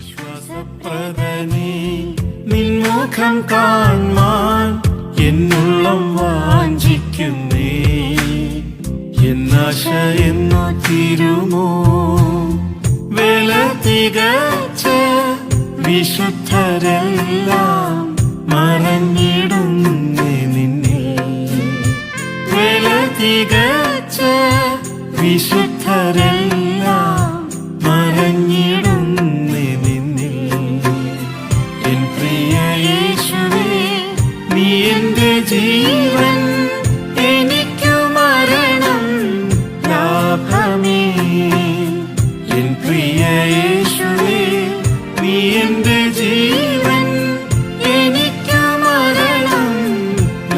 ആശ്വാസപ്രദനേ നിൻമുഖം കാൺമാൻ എന്നുള്ളം വാഞ്ചിക്കുന്നേ. എന്നാശ എന്നു തീരുമോ വേല തികച്ച വിശുദ്ധരെല്ലാം മറഞ്ഞിടുന്നേ നിന്നിൽ. വേല തികച്ച വിശുദ്ധരെല്ലാം മറഞ്ഞിടുന്നേ നിന്നിൽ. എൻ പ്രിയ യേശുവേ നീ എന്റെ ജീവൻ, എനിക്കു മരണം ലാഭമേ. എൻ പ്രിയ യേശുവേ നീ എന്റെ ജീവൻ, എനിക്കു മരണം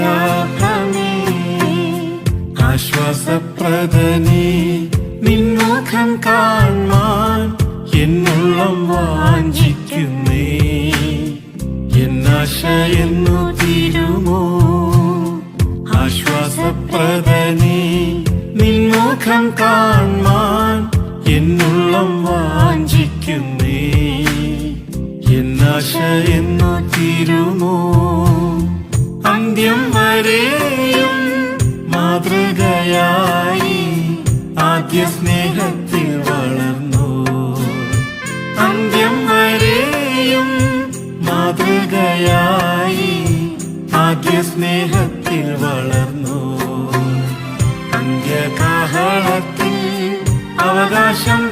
ലാഭമേ. ആശ്വാസപ്രദനേ നിൻമുഖം കാൺമാൻ എന്നുള്ളം വാഞ്ചിക്കുന്നേ. എന്നാശ എന്നു തീരുമോ ആശ്വാസപ്രദനേ നിൻമുഖം കാൺമാൻ എന്നുള്ളം വാഞ്ചിക്കുന്നേ. എന്നാശ എന്നു തീരുമോ അന്ത്യം വരെയും മാതൃകയായി ആദ്യ സ്നേഹത്തിൽ വളർന്നു. അന്ത്യം വരെയും മാതൃകയായി ആദ്യ സ്നേഹത്തിൽ വളർന്നു. അന്ത്യകാഹളത്തിൽ അവകാശം